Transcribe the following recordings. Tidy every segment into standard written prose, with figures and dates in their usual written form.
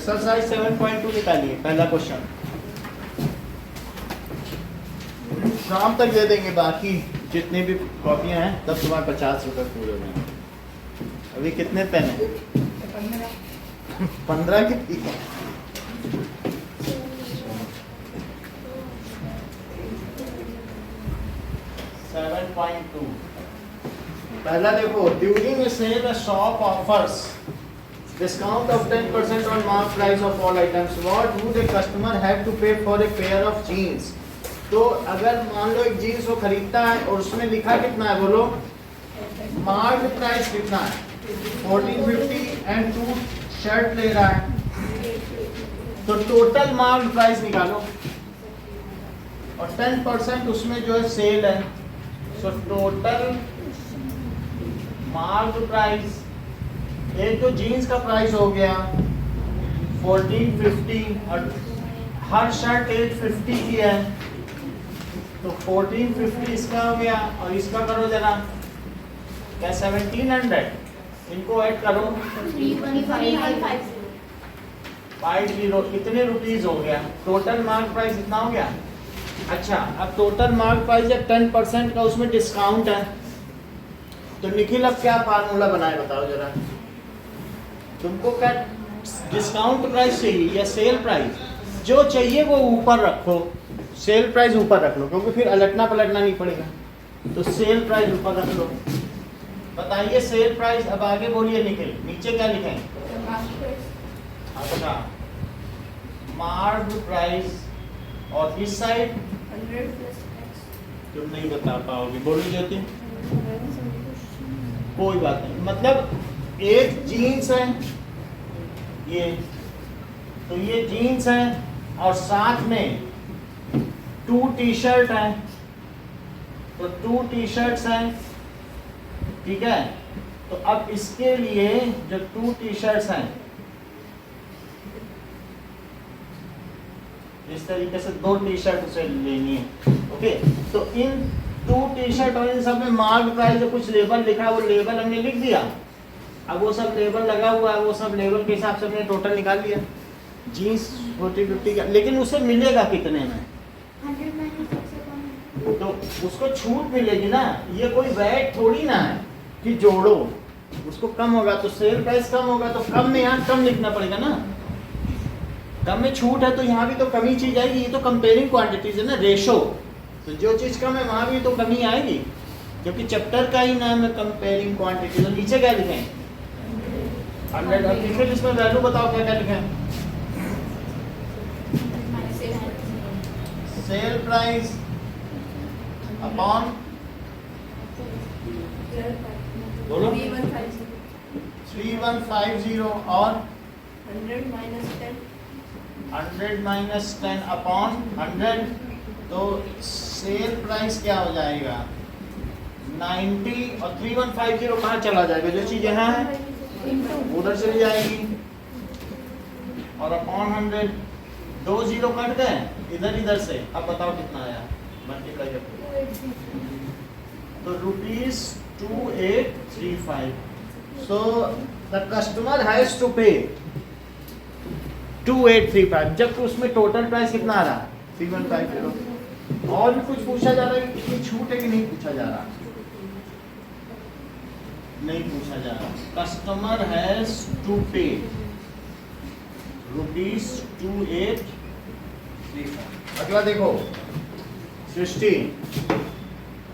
Exercise 7.2 निकालिए पहला question. शाम तक दे देंगे, बाकी जितनी भी कॉपियां हैं तब तुम्हारे 50 रुपये पूरे हो जाएंगे। अभी कितने पेन हैं? 15 की ठीक है। पहला देखो, during sale shop offers discount of 10% on mark price of all items. What would a customer have to pay for a pair of jeans? तो अगर मान लो एक जीन्स वो खरीदता है और उसमें लिखा कितना है बोलो, मार्क प्राइस कितना है 1450 एंड 2 शर्ट ले रहा है, तो टोटल मार्क प्राइस निकालो और 10% उसमें जो है सेल है, सो टोटल मार्क प्राइस, एक तो जीन्स का प्राइस हो गया 1450 और हर शर्ट 850 की है, तो 1450 इसका हो गया और इसका करो जरा क्या 1700, इनको ऐड करो 50, कितने रुपीस हो गया, टोटल मार्क प्राइस इतना हो गया। अच्छा, अब टोटल मार्क प्राइस जब 10% का उसमें डिस्काउंट है, तो निखिल अब क्या फार्मूला बनाए बताओ जरा, तुमको क्या डिस्काउंट प्राइस चाहिए या सेल प्राइस? जो चाहिए वो ऊपर रखो, सेल प्राइस ऊपर रख लो, क्योंकि फिर अलटना पलटना नहीं पड़ेगा, तो सेल प्राइस ऊपर रख लो। बताइए सेल प्राइस, अब आगे बोलिए निखिल, नीचे क्या लिखें? अच्छा, मार्क प्राइस, और इस साइड 100 plus X। तुम नहीं बता पाओगे, बोलो ज्योति। कोई बात नहीं, मतलब एक जीन्स है ये, तो ये जीन्स है और साथ में 2 टी शर्ट है, तो 2 टी शर्ट्स हैं, ठीक है। तो अब इसके लिए जो 2 टी शर्ट्स हैं, इस तरीके से 2 टी शर्ट उसे लेनी है, ओके। तो इन 2 टी शर्ट और इन सब में मार्क प्राइस जो कुछ लेबल लिखा है वो लेबल हमने लिख दिया, अब वो सब लेबल लगा हुआ है, वो सब लेबल के हिसाब से हमने टोटल निकाल लिया जीन्स 40-50 का, लेकिन उसे मिलेगा कितने में? 100 तो उसको छूट मिलेगी ना, ये कोई वैट थोड़ी ना है कि जोड़ो, उसको कम होगा तो सेल प्राइस कम होगा, तो कम में यहाँ कम लिखना पड़ेगा ना, कम में छूट है तो यहाँ भी तो कमी चीज आएगी, ये तो कंपेयरिंग क्वांटिटीज है ना, रेशो, तो जो चीज कम है वहाँ भी तो कमी आएगी, क्योंकि चैप्टर का ही नाम है कंपेयरिंग क्वांटिटी। तो नीचे क्या लिखें? 100। अब लिखे इसमें वैल्यू बताओ क्या क्या लिखें? सेल प्राइस अपॉन बोलो 3150 और 100 माइनस 10 अपॉन 100, तो सेल प्राइस क्या हो जाएगा 90 और 3150 कहाँ चला जाएगा, जो चीज यहाँ है उधर चली जाएगी, और अपॉन 100, 2 जीरो कट गए इधर इधर से, अब बताओ कितना आया मल्टीप्लाई करके, तो ₹2835। So the customer has to pay 2835, जबकि उसमें टोटल प्राइस कितना आ रहा 3150। और भी कुछ पूछा जा रहा है, कितनी छूट है कि नहीं पूछा जा रहा? नहीं पूछा जा रहा। Customer has to pay ₹2835। अगला देखो सृष्टि,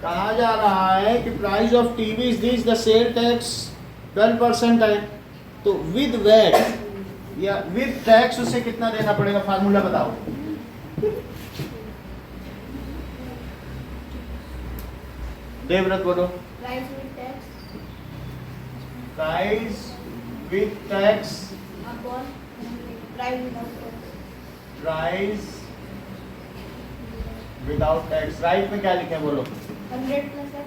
कहा जा रहा है कि price of TV is this, the sale tax 12% है, तो विद वैट या विद टैक्स उसे कितना देना पड़ेगा, फार्मूला बताओ। देवव्रत बोलो। Price with tax upon price without tax। Price without tax, right में क्या लिखे बोलो? 100 plus X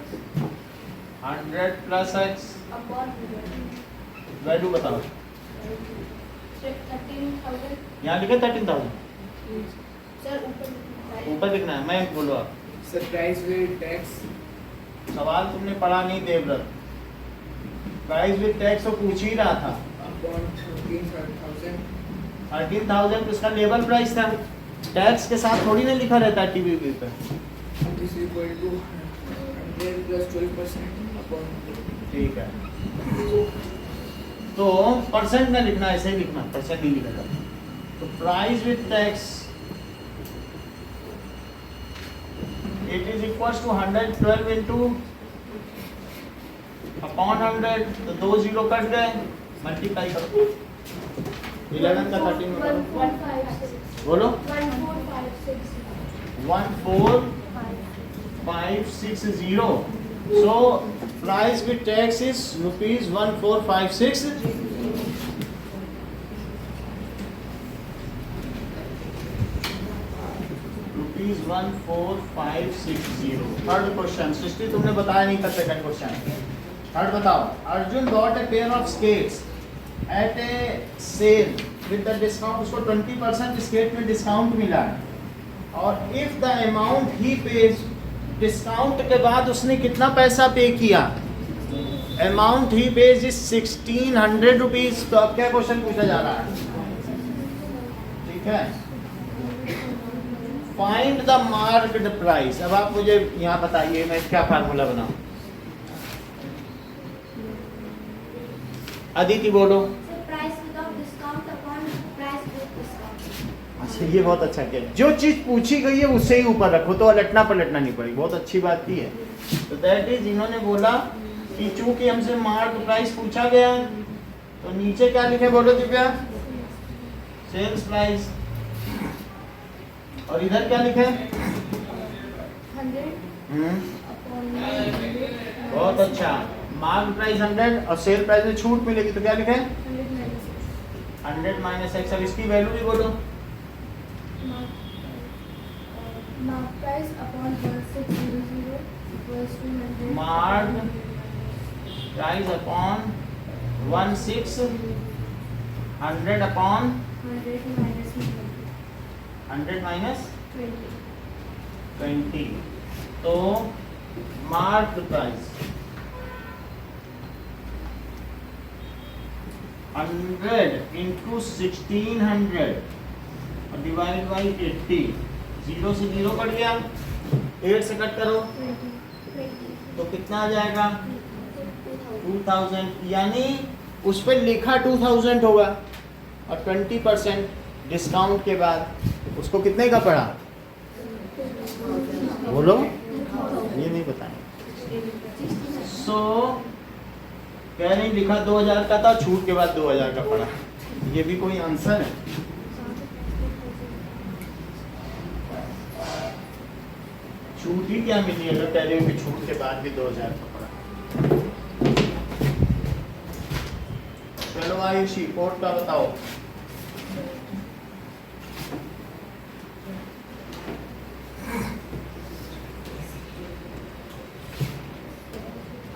100 plus x, upon value बताओ। 13,000। यहाँ लिखे 13,000, सर ऊपर लिखना है, मैं बोलो आप। सर प्राइस विद टैक्स, सवाल तुमने पढ़ा नहीं देवव्रत, प्राइस विद टैक्स तो पूछ ही रहा था। अपॉन 13,000। 13,000 इसका लेबल प्राइस था, टैक्स के साथ थोड़ी ना लिखा रहता है TV bill pay. This is equal to 100 plus 12% upon ठीक है, तो परसेंट में लिखना, ऐसे ही लिखना, परसेंट नहीं लिखा जाता। तो price with tax it is equals to 112 into upon 100, तो 2 जीरो कट गए, मल्टीप्लाई करो 11 का 13 में करो, 1456 बोलो 1456 14560। So price with tax is rupees 1456. Rupees 14560। Third question, Srishti तुमने बताया नहीं था सेकंड क्वेश्चन। थर्ड बताओ, Arjun bought a pair of skates at a sale with the discount, उसको 20% स्केट में डिस्काउंट मिला है, और if the amount he pays, discount के बाद उसने कितना पैसा पे किया, amount he pays is 1600 rupees. तो अब क्या क्वेश्चन पूछा जा रहा है, ठीक है, फाइंड द मार्क्ड प्राइस। अब आप मुझे यहाँ बताइए मैं क्या फार्मूला बनाऊं। अदिति बोलो। Price without discount upon price with discount. अच्छा, ये बहुत अच्छा किया, जो चीज पूछी गई है उससे ही ऊपर रखो, तो अलटना पलटना नहीं पड़ेगी, बहुत अच्छी बात की है। तो दैट इज, इन्होंने बोला कि चूंकि हमसे मार्क प्राइस पूछा गया है, तो नीचे क्या लिखे बोलो दिव्या, सेल्स प्राइस, और इधर क्या लिखे, 100 अपॉन 100 बहुत अच्छा, मार्क प्राइस 100 और सेल प्राइस में छूट मिलेगी, तो क्या लिखे 100 माइनस एक्स। अब इसकी वैल्यू भी बोलो, mark price upon 1600 equals to 100 mark price upon 100 upon 100 minus 20। तो मार्क प्राइस 100 इंटू 1600 और डिवाइड बाई 80, 0 से 0 कट गया, 8 से कट करो 20 तो कितना आ जाएगा 2000, यानी उस पर लिखा 2000 होगा, और 20% डिस्काउंट के बाद उसको कितने का पड़ा, बोलो, ये नहीं बताएं। सो कह नहीं लिखा 2000 का था, छूट के बाद 2000 का पड़ा, ये भी कोई आंसर है? छूट ही क्या मिली अगर कह रहे हो कि छूट के बाद भी 2000 का पड़ा। चलो आयुषी कोर्ट का बताओ।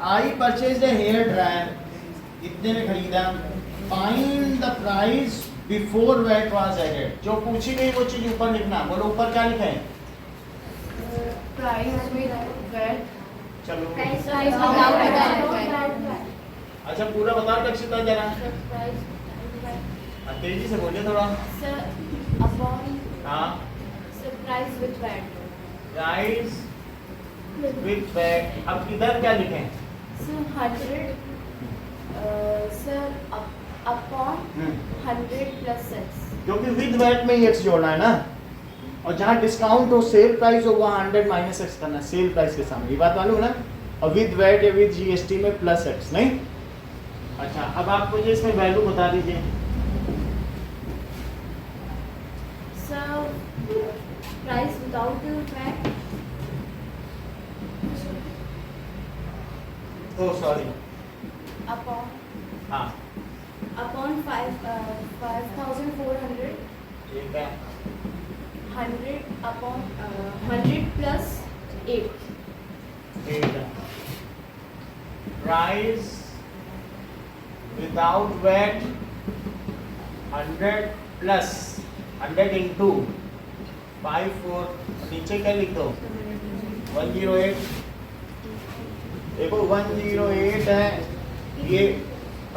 I purchase a hair dryer, इतने में खरीदा, find the price before VAT was added. जो पूछी गई वो चीज ऊपर लिखना, बोलो ऊपर क्या लिखा है, प्राइस विद वैट, चलो प्राइस विदाउट वैट, अच्छा पूरा बताओ दक्षिता जरा, प्राइस तेजी से बोलिए थोड़ा। सर अपॉन, हाँ, sir price with VAT, price with VAT. अब इधर क्या लिखें, sir 100 sir upon 100 plus x, क्योंकि विद वैट में ही एक्स जोड़ना है ना, और जहाँ डिस्काउंट हो, सेल प्राइस हो, वहाँ 100 माइनस एक्स करना है सेल प्राइस के सामने, ये बात मालूम है ना, और विद वैट या विद जीएसटी में प्लस एक्स नहीं। अच्छा अब आप मुझे इसमें वैल्यू बता दीजिए। सर प्राइस विदाउट वैट, ओ सॉरी, अपॉन हाँ अपॉन 5400, ठीक है, 100 अपॉन 100 प्लस 8, ठीक है, price without VAT 100 plus 100 into 54, नीचे क्या लिख दो 108, देखो 108 है ये,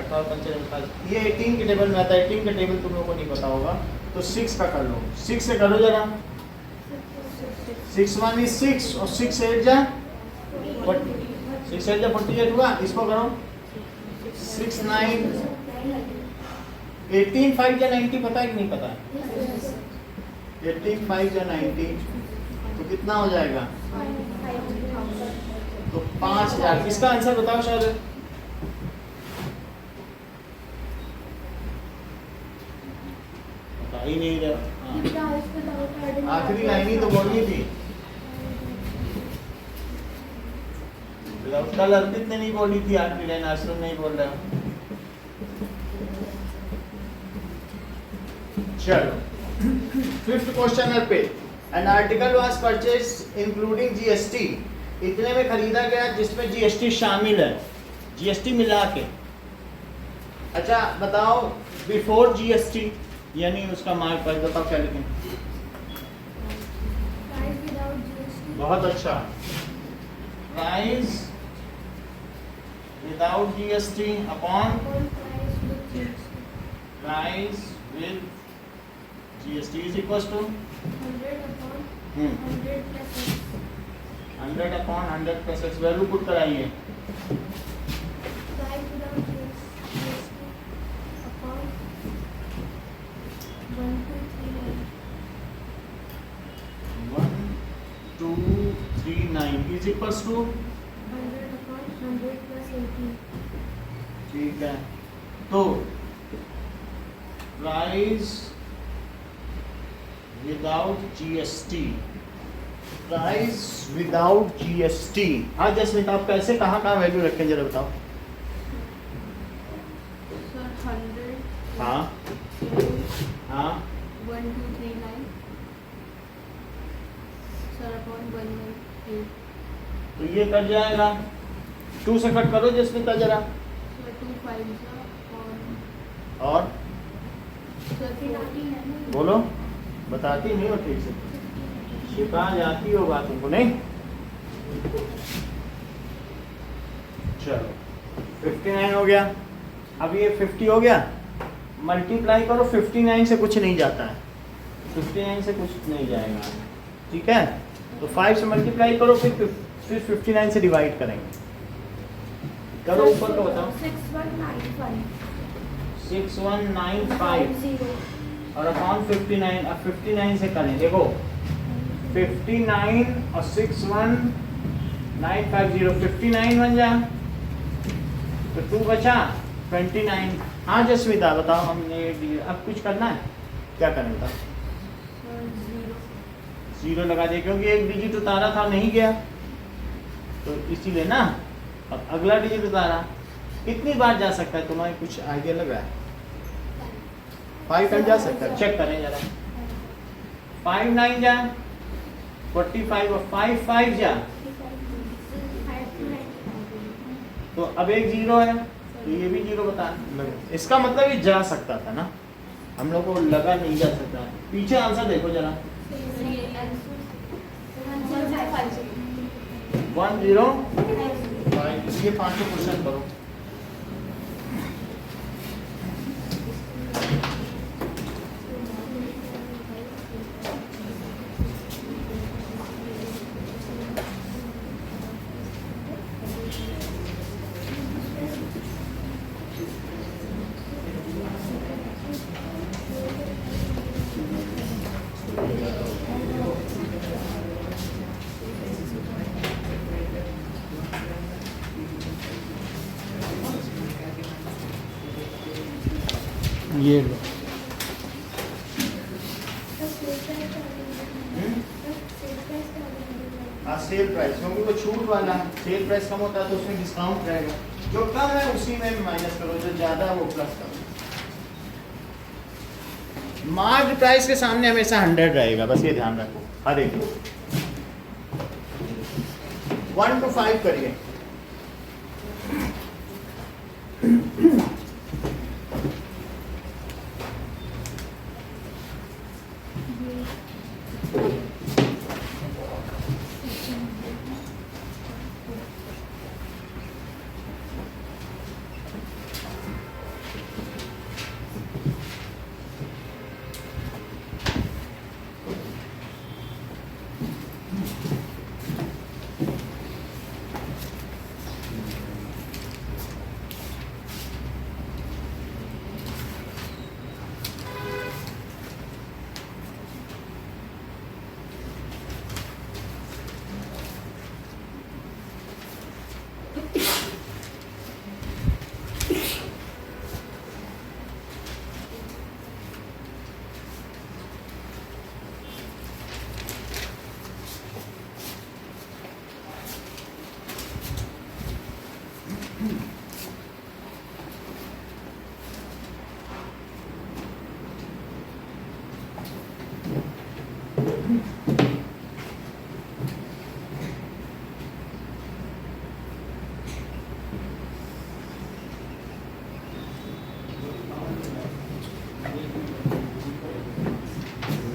18 5 48, ये 18 के टेबल में आता है। 18 का टेबल तुम लोगों को नहीं पता होगा, तो 6 का कर लो। 6 से करो जरा। 6 1 is 6 और 6 8 जा 48 हुआ। इसको करो 6 9 18 5 या 90 पता है कि नहीं पता है? 18 5 या 90 तो कितना हो जाएगा? तो 5000। इसका आंसर बताओ शायद। बता ही नहीं रहा। आखिरी लाइन ही तो बोलनी थी। कल अर्पित ने नहीं बोली थी आखिरी लाइन, आश्रम नहीं बोल रहा। चलो 5th क्वेश्चन पे, an article was purchase including GST. इतने में खरीदा गया जिसमें जीएसटी शामिल है, जीएसटी मिला के। अच्छा बताओ बिफोर जीएसटी यानी उसका माल प्राइस बताओ क्या लिखें? बहुत अच्छा, price without GST upon price with GST is equal to 100 upon 100 plus x. Value put कराइए। Is equals to 100 plus 80. ठीक है, तो price without GST, price without GST. हाँ जसमीत आप कैसे कहाँ वैल्यू रखें जरा बताओ। सर 100 हाँ हाँ 1239 सर अपॉन 118 तो ये कट जाएगा। 2 से कट करो जसमीत जरा। सर 25 और सर 40 बोलो, बताती नहीं हो ठीक से, सिखा जाती हो बात तुमको नहीं। चलो 59 हो गया। अब ये 50 हो गया, मल्टीप्लाई करो। 59 से कुछ नहीं जाता है, 59 से कुछ नहीं जाएगा, ठीक है। तो 5 से मल्टीप्लाई करो, फिर 59 से डिवाइड करेंगे। करो ऊपर तो बताओ। 6195 और अपॉन 59। अब 59 से करें, देखो 59 और 61950 59 बन जा, तो 2 बचा 29। हाँ जसमीता बताओ, हमने अब कुछ करना है, क्या करें बताओ। 0 लगा दिया क्योंकि एक डिजिट उतारा था नहीं गया, तो इसीलिए ना। अब अगला डिजिट उतारा, कितनी बार जा सकता है, तुम्हें कुछ आइडिया लग रहा है? 5 टाइम जा सकता है, चेक करें जरा। 5 9 जा 45 और 5 5 जा, तो अब एक 0 है, तो ये भी 0 बता। इसका मतलब ये जा सकता था ना, हम लोग को लगा नहीं जा सकता। पीछे आंसर देखो जरा। 105। ये 500% करो। ये लो। हाँ सेल प्राइस, क्योंकि वो छूट वाला है। सेल प्राइस कम होता है तो उसमें डिस्काउंट रहेगा, जो कम है उसी में माइनस करो, जो ज्यादा है वो प्लस करो। मार्क प्राइस के सामने हमेशा 100 रहेगा, बस ये ध्यान रखो हर एक। 1 to 5 करिए।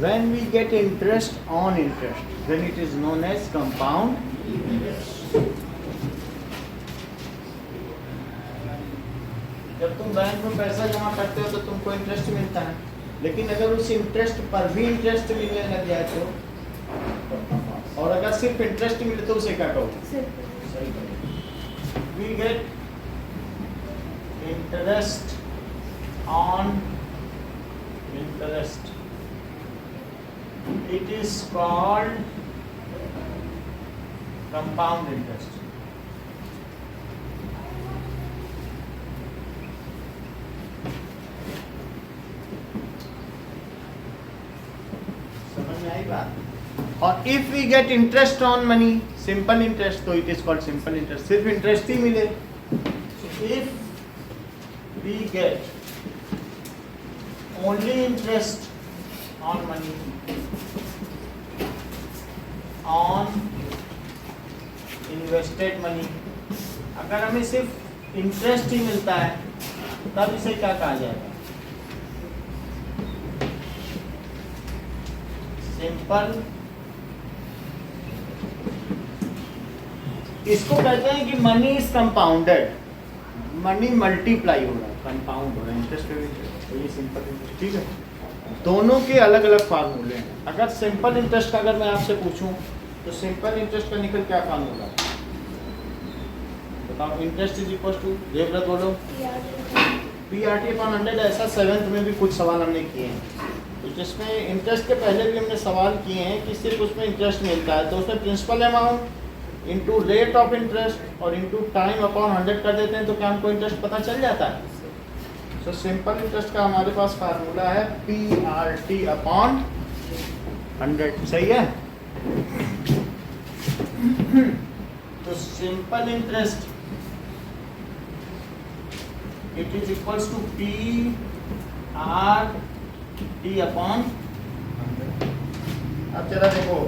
When we get interest on interest, then it is known as compound interest. जब तुम बैंक में पैसा जमा करते हो तो तुमको इंटरेस्ट मिलता है, लेकिन अगर उस इंटरेस्ट पर भी इंटरेस्ट मिलने लग जाए तो, और अगर सिर्फ इंटरेस्ट मिले तो उसे क्या कहोगे? सही कहोगे। We get interest on interest, it is called compound interest. समझ में आई बात? और if we get interest on money, simple interest, तो it is called simple interest. सिर्फ इंटरेस्ट ही मिले, if we get only interest on money, on invested money, अगर हमें सिर्फ इंटरेस्ट ही मिलता है तब इसे क्या कहा जाएगा? सिंपल। इसको कहते हैं कि money is compounded, money multiply हो रहा है, कंपाउंड हो रहा है, इंटरेस्ट पे इंटरेस्ट, तो ये सिंपल इंटरेस्ट। ठीक है, दोनों के अलग अलग फार्मूले हैं। अगर सिंपल इंटरेस्ट का अगर मैं आपसे पूछूं तो सिंपल इंटरेस्ट का निकल क्या फार्मूला है? बताओ। Interest is equal to, Devvrat बोलो, PRT अपॉन 100। ऐसा 7th में भी कुछ सवाल हमने किए हैं, तो जिसमें इंटरेस्ट के पहले भी हमने सवाल किए हैं कि सिर्फ उसमें इंटरेस्ट मिलता है, तो उसमें principal amount into rate of interest और इंटू टाइम अपॉन 100 कर देते हैं, तो क्या हमको इंटरेस्ट पता चल जाता है? तो सिंपल इंटरेस्ट का हमारे पास फार्मूला है PRT अपॉन 100। सही है? तो simple interest it is equals to PRT upon 100। अब जरा देखो,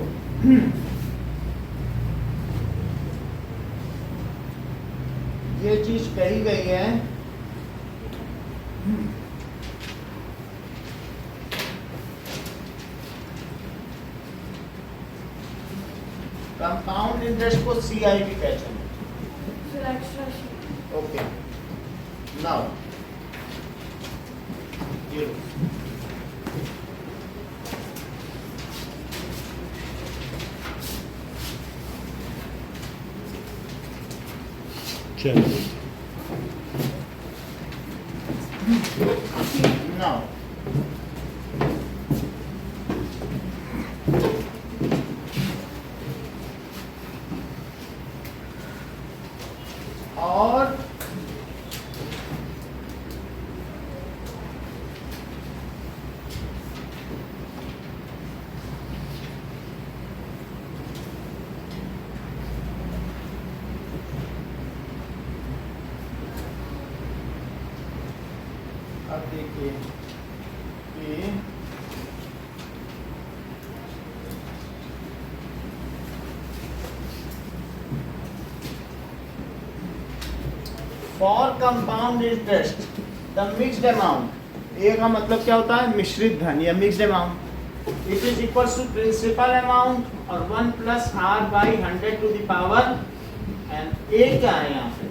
ये चीज कही गई है कंपाउंड इंटरेस्ट को CI भी कहते हैं। ओके, नाउ ये लो, चलो नाउ और अब देखिए कि for compound interest the mixed amount, A का मतलब क्या होता है? मिश्रित धन या mixed amount. It is equal to principal amount और 1 plus R by 100 to the power n. A क्या है यहाँ पे?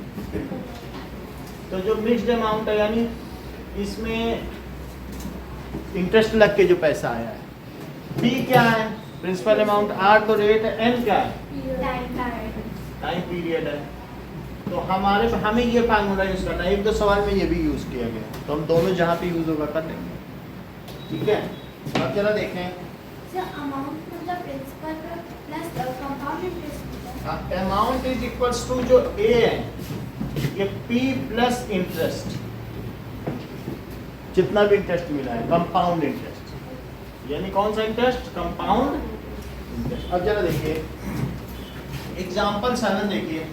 तो जो मिक्स्ड अमाउंट है, यानी इसमें इंटरेस्ट लग के जो पैसा आया है। B क्या है? Principal amount. R तो रेट है, N क्या है? टाइम पीरियड है। तो हमें ये फार्मूला यूज करना है। 1-2 सवाल में ये भी यूज किया गया, तो हम दोनों जहाँ पे यूज होगा कर लेंगे। ठीक है, अब जरा देखें। अमाउंट मतलब principal plus compound interest. Amount is equals to जो A है ये P प्लस इंटरेस्ट, जितना भी इंटरेस्ट मिला है, कंपाउंड इंटरेस्ट। यानी कौन सा इंटरेस्ट? Compound interest. अब जरा देखिए एग्जाम्पल 7 देखिए,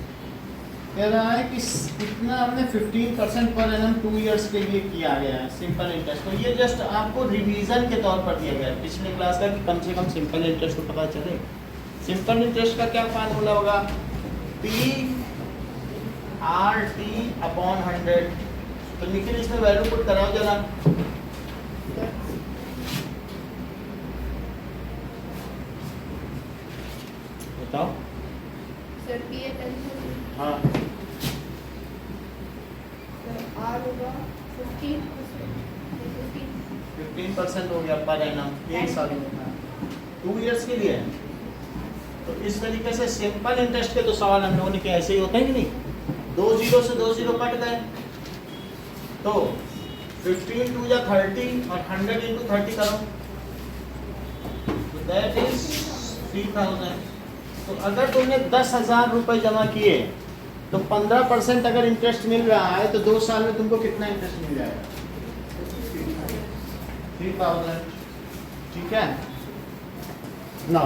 कह रहा है कि इतना हमने 15% पर एनम 2 इयर्स के लिए किया गया है सिंपल इंटरेस्ट। तो ये जस्ट आपको रिवीजन के तौर पर दिया गया है पिछले क्लास का, कि कम से कम सिंपल इंटरेस्ट को पता चले। सिंपल इंटरेस्ट का क्या फार्मूला होगा? PRT upon 100। तो निखिल इसमें वैल्यू पुट कराओ जरा। बताओ। सर पी ए 10,000 हाँ सर आर होगा 15%। 15% हो गया पर एनम 1 साल में, 2 इयर्स के लिए है। तो इस तरीके से सिंपल इंटरेस्ट के तो सवाल हम लोगों ने किया, ऐसे ही होते हैं कि नहीं, 2 जीरो से 2 जीरो कट गए, तो 15 टू या 30 और 100 इंटू 30 करो, तो दैट इज 3000। तो अगर तुमने 10,000 रुपए जमा किए तो 15% अगर इंटरेस्ट मिल रहा है तो 2 साल में तुमको कितना इंटरेस्ट मिल जाएगा? 3000। ठीक है ना।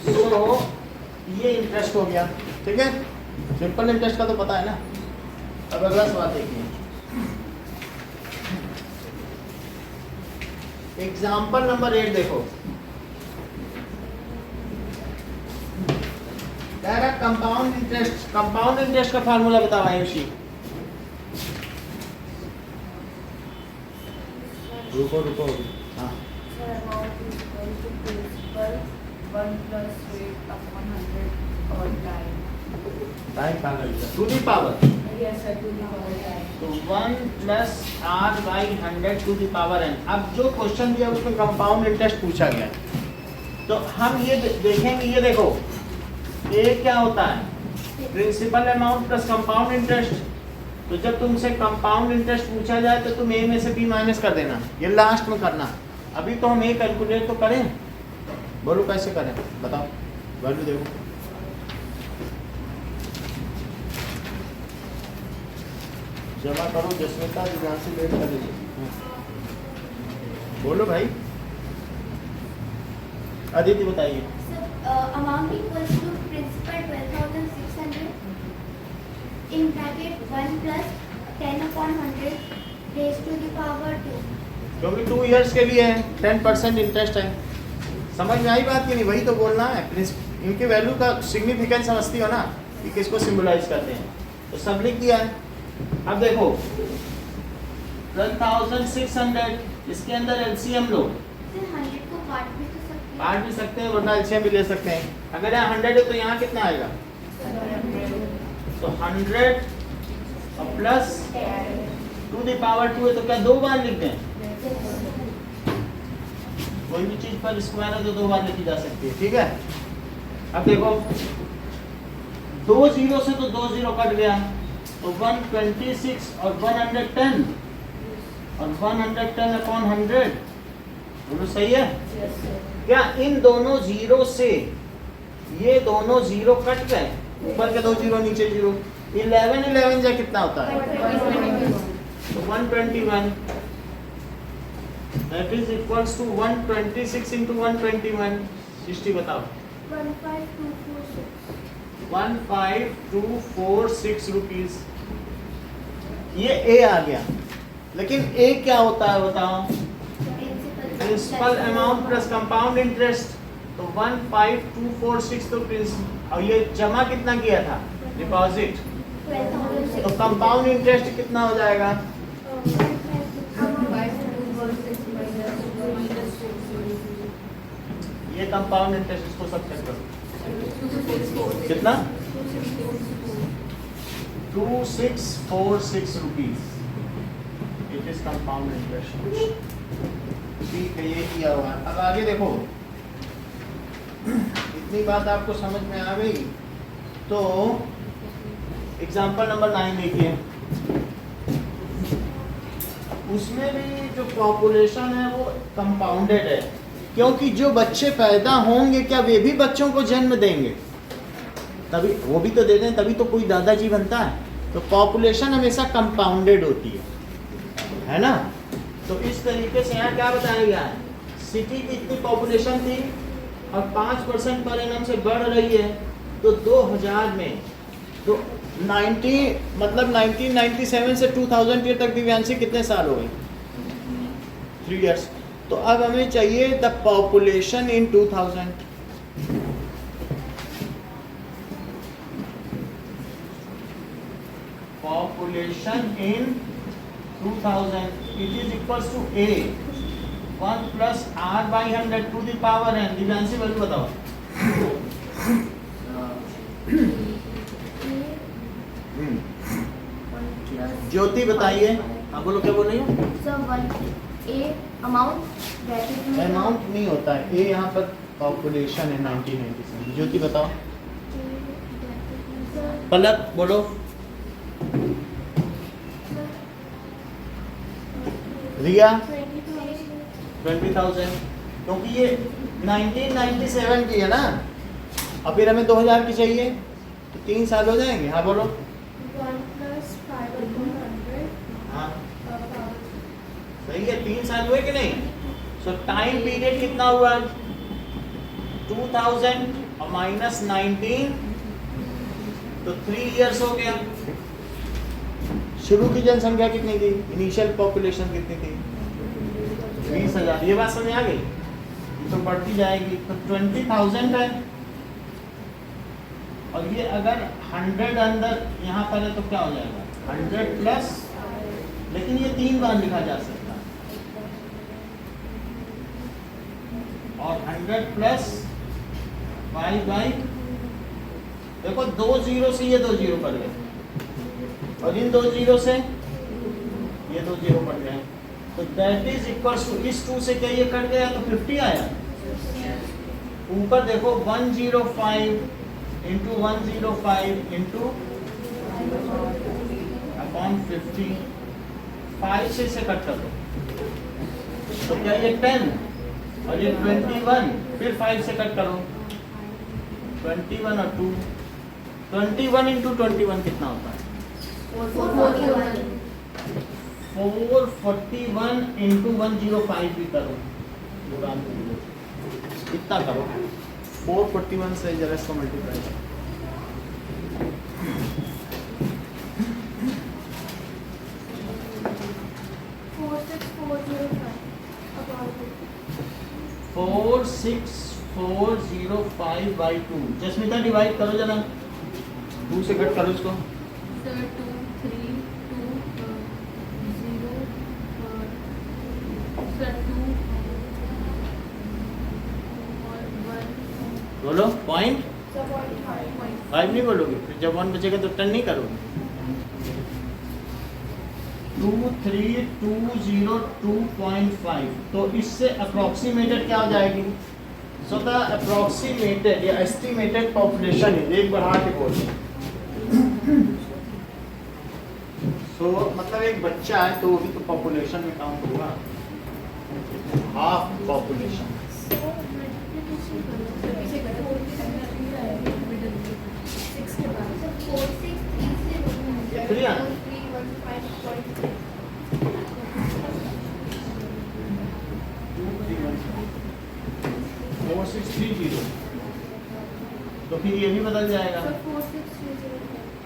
तो ये इंटरेस्ट हो गया, ठीक है। सिंपल इंटरेस्ट का तो पता है ना। अब अगला सवाल देखिए, एग्जाम्पल नंबर 8 देखो। कंपाउंड इंटरेस्ट का फार्मूला बताओ आयुषी। रुको हाँ, Sir, amount is equal to principal 1 plus rate upon 100 all time. Time to the power, Yes, sir, to the power time. तो 1 plus r by 100 to the power n. अब जो question दिया उसमें compound interest पूछा गया है, तो हम ये देखेंगे, ये देखो ये क्या होता है, principal amount plus compound interest. तो जब तुमसे कंपाउंड इंटरेस्ट पूछा जाए तो तुम ए में से बी माइनस कर देना, ये लास्ट में करना। अभी तो हम ए कैलकुलेट तो करें, बोलो कैसे करें, बताओ, वैल्यू देखो। जमा करो जसमिता, यहाँ से वेट कर लीजिए, बोलो भाई। अदिति बताइए। Sir, amount equals to principal 12,600 in bracket 1 plus 10 upon 100 raised to the power 2. क्योंकि 2 इयर्स के लिए है, 10% इंटरेस्ट है। समझ में आई बात कि नहीं? वही तो बोलना है। इनकी वैल्यू का सिग्निफिकेंस समझती हो ना कि किसको सिंबलाइज करते हैं, तो सब लिख दिया है। अब देखो 12,600, इसके अंदर एलसीएम लो, Sir, 100 को काट भी तो सकते हैं। काट भी सकते हैं वरना एलसीएम भी ले सकते हैं। अगर यहाँ 100 है तो यहाँ कितना आएगा? तो 100 और प्लस 2 दी पावर 2 है, तो क्या 2 बार लिख दें? कोई भी चीज पर स्क्वायर है तो 2 बार लिखी जा सकती है, ठीक है। अब देखो 2 जीरो से तो 2 जीरो कट गया, तो 126 और 110 और 110 अपॉन 100, बोलो सही है? Yes, sir. क्या इन दोनों जीरो से ये दोनों जीरो कट गए? ऊपर के 2 जीरो नीचे जीरो, 11 जा कितना होता है? तो 121, that is equals to 126 into 121, 60 बताओ। 15246. 15246 रुपीज, ये ए आ गया। लेकिन ए क्या होता है बताओ? Principal amount plus compound interest, तो 15246 तो प्रिंसिपल, और ये जमा कितना किया था? डिपॉजिट। तो 12,600. कंपाउंड इंटरेस्ट कितना हो जाएगा? 5216 minus 2. ये कंपाउंड इंटरेस्ट, इसको सब्ट्रैक्ट करो, कितना? 2646 rupees, it is compound interest. ठीक है, ये किया हुआ है। अब आगे देखो, इतनी बात आपको समझ में आ गई, तो एग्जाम्पल नंबर 9 देखिए। उसमें भी जो पॉपुलेशन है वो कंपाउंडेड है, क्योंकि जो बच्चे पैदा होंगे क्या वे भी बच्चों को जन्म देंगे? तभी वो भी तो देते हैं, तभी तो कोई दादाजी बनता है। तो पॉपुलेशन हमेशा कंपाउंडेड होती है ना। तो इस तरीके से यहाँ क्या बताया गया है, सिटी की इतनी पॉपुलेशन थी और 5% पर एनम से बढ़ रही है, तो 2000 में तो 1997 से 2000 ईयर तक दिव्यांशी कितने साल हो गए? 3 इयर्स। तो अब हमें चाहिए the population in 2000। Population in 2000, it is equals to A 1 plus R by 100 to the power n। Divyanshi value बताओ। ज्योति बताइए। हाँ बोलो, क्या बोल रही हो? अमाउंट नहीं होता है, ए यहाँ पर पॉपुलेशन है 1997। ज्योति बताओ। पलक बोलो। रिया 20,000, क्योंकि ये 1997 की है ना, और फिर हमें 2000 की चाहिए, तो 3 साल हो जाएंगे। हाँ बोलो। 1 + 5/100 हाँ सही है, 3 साल हुए कि नहीं? सो टाइम पीरियड कितना हुआ? 2000 और -19 तो 3 इयर्स हो गया। शुरू की जनसंख्या कितनी थी? इनिशियल पॉपुलेशन कितनी थी? 20,000। ये बात समझ आ गई? तो बढ़ती जाएगी, तो 20,000 है, और ये अगर 100 अंदर यहाँ पर है तो क्या हो जाएगा? 100 प्लस, लेकिन ये 3 बार लिखा जा सकता है, और 100 प्लस 5/, देखो 2 जीरो से ये 2 जीरो कट गए, और इन 2 जीरो से ये 2 जीरो कट गए, तो दैट इज इक्वल्स टू, इस 2 से क्या ये कट गया तो 50 आया। ऊपर देखो 105 इंटू 105 इंटू अपॉन 50, 5 से इसे कट कर दो, तो क्या ये 10 और ये 21, फिर 5 से कट करो, 21 और 2, 21 इंटू 21 कितना होता है? 441 इंटू 105 भी करो, कितना करो? 441 से जरा इसको मल्टीप्लाई करो। 46405/2। जस्मिता डिवाइड करो जरा, 2 से कट करो इसको। Sir, 2, 3, 2, 0, sir, 2 और 1. बोलो पॉइंट 5. 5 नहीं बोलोगे, फिर जब 1 बचेगा तो 10 नहीं करोगे। 23202.5, तो इससे अप्रोक्सीमेटेड क्या हो जाएगी? सो द अप्रोक्सीमेटेड या एस्टिमेटेड पॉपुलेशन इज, एक बढ़ा के बोलिए। सो मतलब एक बच्चा है तो वो भी तो पॉपुलेशन में काउंट होगा, हाफ पॉपुलेशन। क्लियर? 4630, तो फिर ये भी बदल जाएगा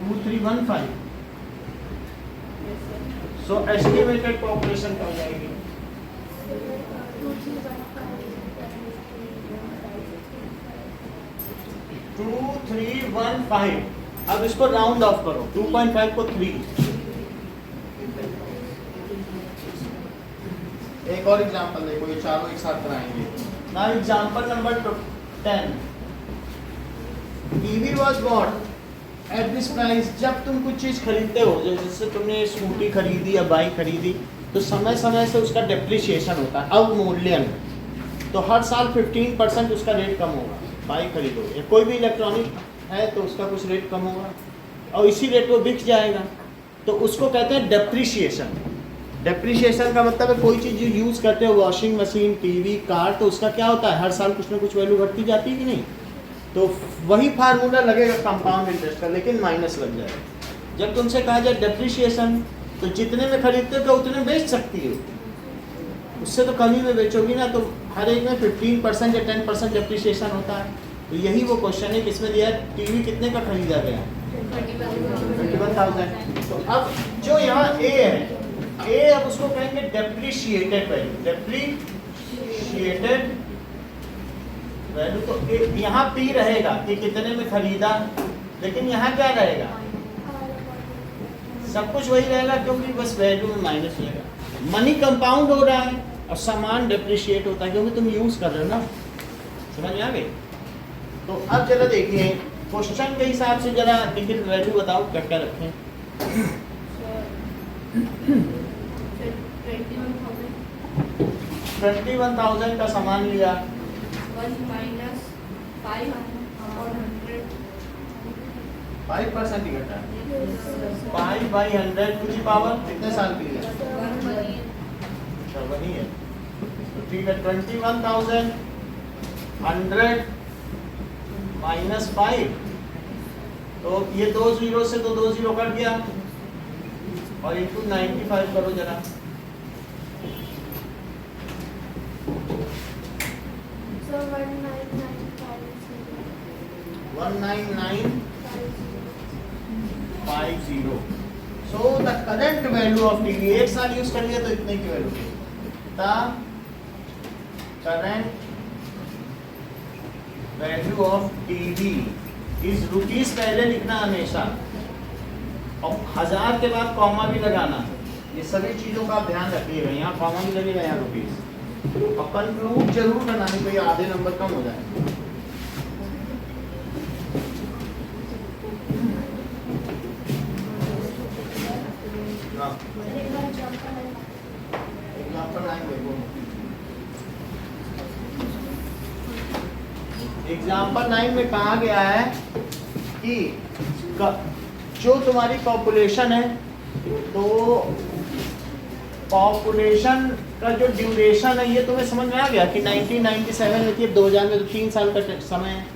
2315। सो एस्टिमेटेड पॉपुलेशन क्या हो जाएगी? 2315। अब इसको राउंड ऑफ करो, 2.5 को 3। एक और एग्जांपल देखो, ये चारों एक साथ कराएंगे। Now example number 10। TV was bought at this price. जब तुम कुछ चीज़ खरीदते हो, जैसे तुमने स्कूटी खरीदी या बाइक खरीदी, तो समय समय से उसका डेप्रिसिएशन होता है, अवमूल्यन। तो हर साल 15% उसका रेट कम होगा। बाइक खरीदोगे या कोई भी इलेक्ट्रॉनिक है तो उसका कुछ रेट कम होगा, और इसी रेट वो बिक जाएगा, तो उसको कहते हैं डेप्रिसिएशन। डेप्रिसिएशन का मतलब है कोई चीज़ जो यूज़ करते हो, वॉशिंग मशीन, टीवी, कार, तो उसका क्या होता है, हर साल कुछ ना कुछ वैल्यू घटती जाती है कि नहीं? तो वही फार्मूला लगेगा कंपाउंड इंटरेस्ट का, लेकिन माइनस लग जाएगा। जब तुमसे कहा जाए डेप्रिसिएशन, तो जितने में खरीदते हो उतने बेच सकती हो, उससे तो कम ही में बेचोगी ना, तो हर एक में 15% या 10% डेप्रिसिएशन होता है। तो यही वो क्वेश्चन है, किसमें दिया है, टीवी कितने का खरीदा गया? 21,000। तो अब जो यहाँ ए है, ए अब उसको कहेंगे डेप्रिशिएटेड वैल्यू। डेप्रिशिएटेड वैल्यू, तो यहाँ पी रहेगा कि कितने में खरीदा, लेकिन यहाँ क्या रहेगा, सब कुछ वही रहेगा, क्योंकि बस वैल्यू में माइनस रहेगा। मनी कंपाउंड हो रहा है और सामान डेप्रिशिएट होता है, क्योंकि तुम यूज कर रहे हो ना। समझ में आ गई? तो अब जरा देखिए क्वेश्चन के हिसाब से जरा टिकट वैल्यू बताओ क्या क्या रखें। Sir, 21,000. 21,000 का सामान लिया, 1 minus 500. 5% ही घटा, 5/100 टू दी पावर कितने साल के लिए? 1 money. अच्छा वही है। तो ठीक है 21,000 100 माइनस 5, तो ये 2 जीरो से तो 2 जीरो कट गया और इंटू 95 करो जरा। So 1995 19,950। So the current value of TV, एक साल यूज कर लिया तो इतने की वैल्यू थी। The current value of TV is rupees पहले लिखना हमेशा और 1000 के बाद कॉमा भी लगाना। ये सभी चीजों का आप ध्यान रखिएगा, यहाँ कॉमा भी लगेगा, यहाँ रुपीस, और कंक्लूड जरूर करना, नहीं तो ये आधे नंबर कम हो जाए। एग्जाम्पल 9 में कहा गया है कि जो तुम्हारी पॉपुलेशन है, तो पॉपुलेशन का जो ड्यूरेशन है ये तुम्हें समझ में आ गया कि 1997 में थी, अब 2000 में तो 3 साल का समय है।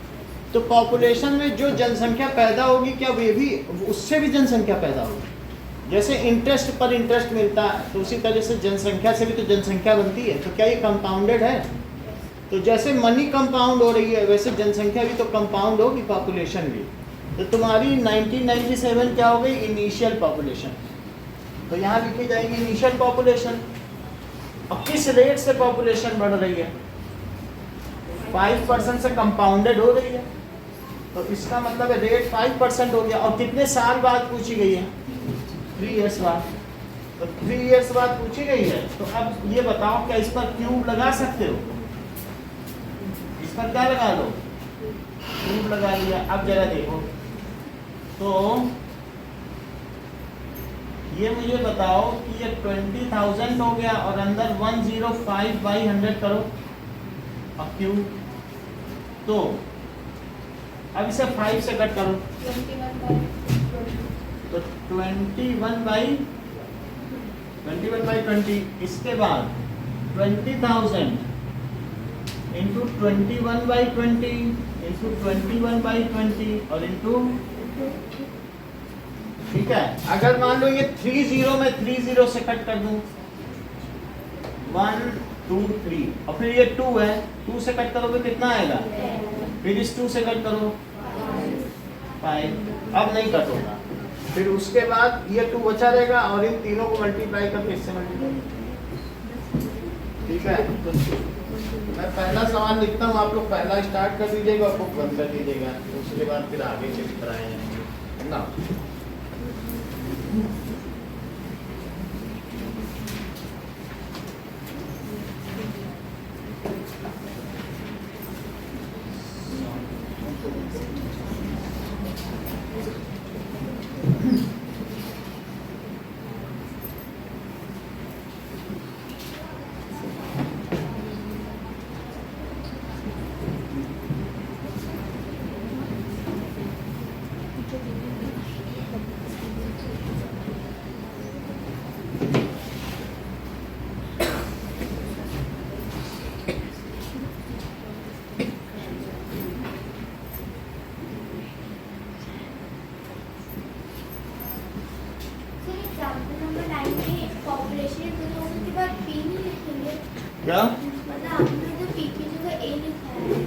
तो पॉपुलेशन में जो जनसंख्या पैदा होगी, क्या वे भी उससे भी जनसंख्या पैदा होगी? जैसे इंटरेस्ट पर इंटरेस्ट मिलता है, तो उसी तरह से जनसंख्या से भी तो जनसंख्या बनती है। तो क्या ये कंपाउंडेड है? तो जैसे मनी कंपाउंड हो रही है, वैसे जनसंख्या भी तो कंपाउंड होगी, पॉपुलेशन भी। तो तुम्हारी 1997 क्या हो गई? Initial population. तो यहाँ लिखी जाएगी इनिशियल पॉपुलेशन। अब किस रेट से पॉपुलेशन बढ़ रही है? 5% से कंपाउंडेड हो रही है, तो इसका मतलब है रेट 5% हो गया। और कितने साल बाद पूछी गई है? 3 इयर्स बाद। तो 3 इयर्स बाद पूछी गई है, तो अब ये बताओ क्या इस पर क्यूब लगा सकते हो? इस पर क्या लगा लो? क्यूब लगा लिया। अब जरा देखो, तो ये मुझे बताओ कि ये 20,000 हो गया और अंदर 105/100 करो अब क्यूब। तो अब इसे 5 से कट करो, 21/20. तो 21/20। इसके बाद 20,000 इंटू 21/20 इंटू 21/20 और इंटू, ठीक है। अगर मान लो ये 30 में 30 से कट कर दूं, 1 2 3, और फिर ये 2 है, 2 से कट करोगे कितना आएगा? फिर इस 2 से कट करो 5। अब नहीं कट होगा। फिर उसके बाद ये 2 बचा रहेगा और इन तीनों को मल्टीप्लाई करके इससे मल्टीप्लाई, ठीक है। तो मैं पहला सवाल लिखता हूँ, आप लोग पहला स्टार्ट कर दीजिएगा और बुक बंद कर दीजिएगा, उसके बाद फिर आगे के कराए जाएंगे ना। क्या मतलब आपने जो पी की जगह ए लिखा है,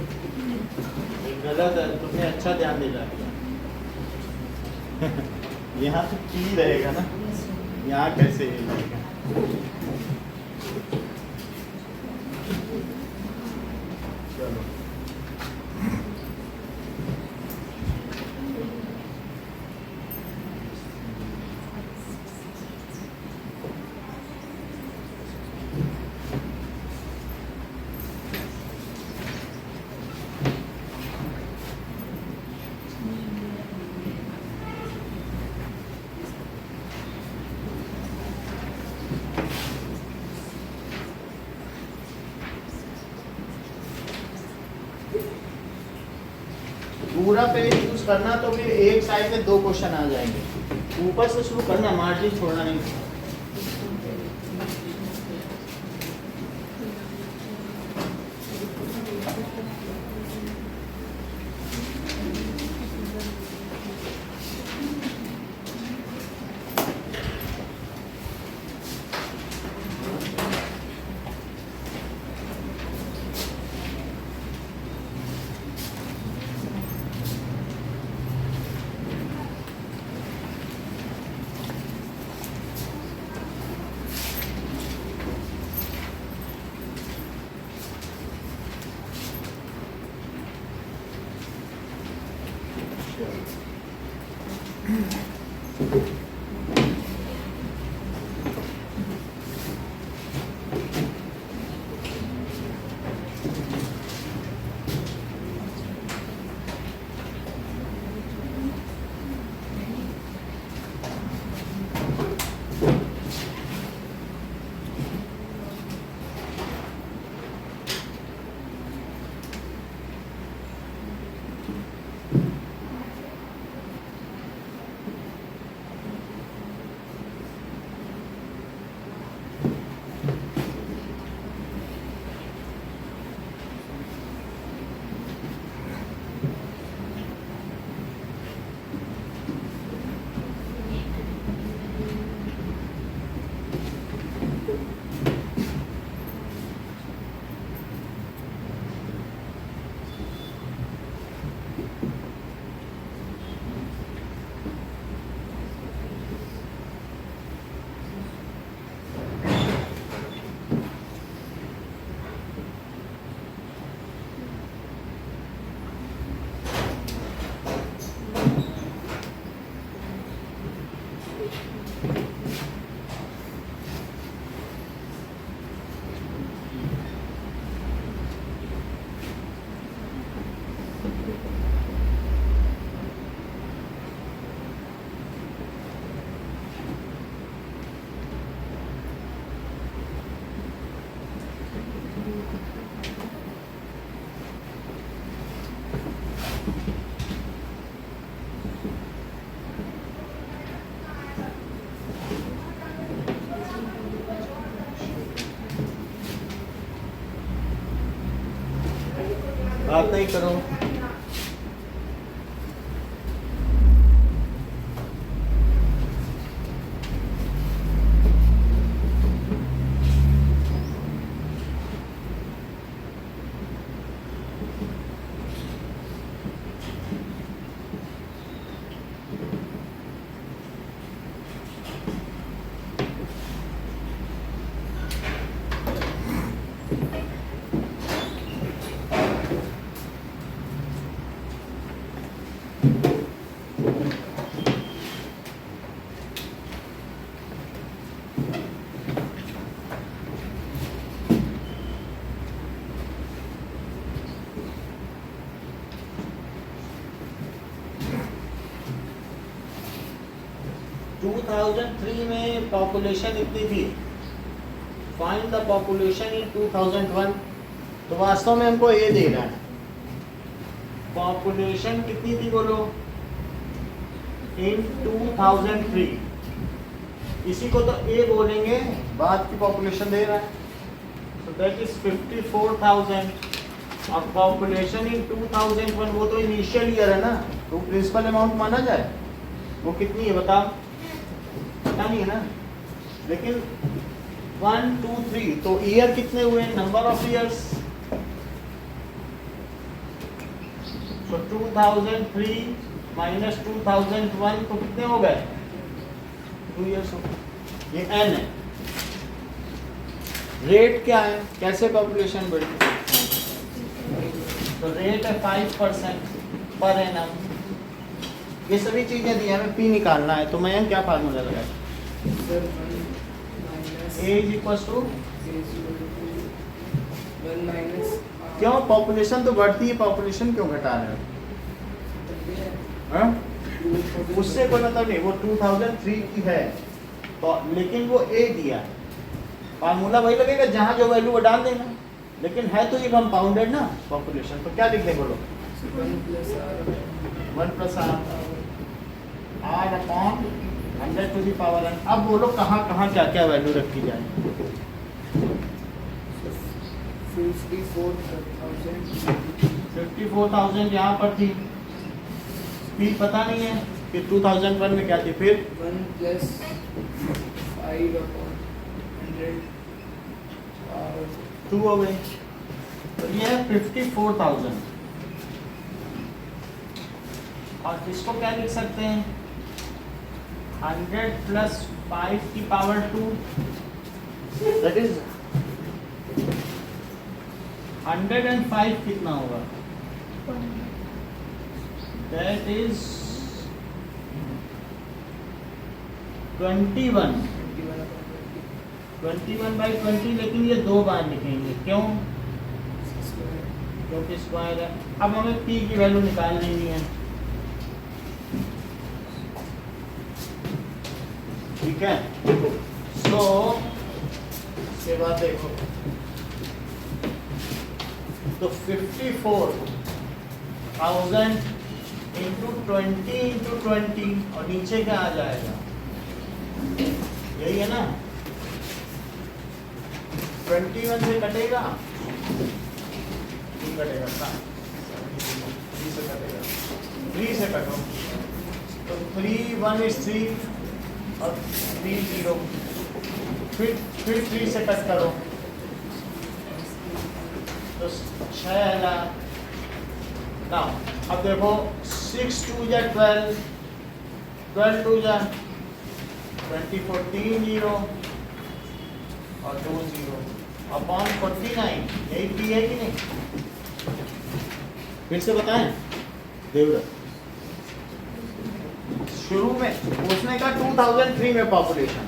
गलत है, तुमने अच्छा ध्यान दे रहा यहाँ तो पी रहेगा ना, यहाँ कैसे ए रहेगा? चलो पूरा पेज यूज करना तो फिर एक साइड में 2 क्वेश्चन आ जाएंगे। ऊपर से शुरू करना, मार्जिन छोड़ना नहीं। बात नहीं करो। टू 2003 में पॉपुलेशन इतनी थी, फाइंड द पॉपुलेशन इन 2001। तो वास्तव में हमको ये दे रहा है, पॉपुलेशन कितनी थी बोलो इन 2003। इसी को तो ए बोलेंगे, बाद की पॉपुलेशन दे रहा है, so that is 54,000। और पॉपुलेशन इन 2001 वो तो इनिशियल ईयर है ना, तो प्रिंसिपल अमाउंट माना जाए। वो कितनी है बताओ, पता नहीं है ना, लेकिन 1 2 3 तो ईयर कितने हुए, नंबर ऑफ ईयर्स। तो 2003 माइनस 2001 तो कितने हो गए, 2 ईयर्स हो गए। ये एन है। रेट क्या है, कैसे पॉपुलेशन बढ़ी, तो रेट है 5% पर एनम। ये सभी चीजें दी हमें, पी निकालना है। तो मैं क्या फार्मूला लगाया, ए इज इक्वल टू क्यों, पॉपुलेशन तो बढ़ती है, पॉपुलेशन क्यों घटा रहे हो, उससे कोई मतलब नहीं। वो 2003 की है तो, लेकिन वो ए दिया है, फार्मूला वही लगेगा जहां जो वैल्यू वो डाल देना। लेकिन है तो ये कंपाउंडेड ना पॉपुलेशन, तो क्या लिख दें बोलो, 1 + r 1 plus r upon 100 to the power n। अब बोलो कहाँ कहाँ क्या क्या वैल्यू रखी जाए। 54,000 यहाँ पर थी, स्पीड पता नहीं है कि 2001 में क्या थी, फिर 1 plus 5 upon 100 और 2 हो गई, तो ये है 54,000। और इसको क्या लिख सकते हैं, 100 प्लस 5 की पावर 2, दैट इज 105 कितना होगा, दैट इज 21 by 20, लेकिन ये 2 बार लिखेंगे, क्यों, क्योंकि स्क्वायर है। अब हमें p की वैल्यू निकाल लेनी है, ठीक है। सो इसके बाद देखो, तो 54,000 इंटू 20 इंटू 20, और नीचे क्या आ जाएगा, यही है ना, 21 से कटेगा, 3 कटेगा, 3 से कटेगा, 3 से कटो, तो 3 1 is 3 और 3 0, फिर 3 से कट करो तो 6,000। ना अब देखो 6 2 या 12, 12 2 या 24, 3 0 और 2 0 अपॉन 49, यही p है कि नहीं, फिर से बताएं देवव्रत। शुरू में उसने कहा 2003 में पॉपुलेशन,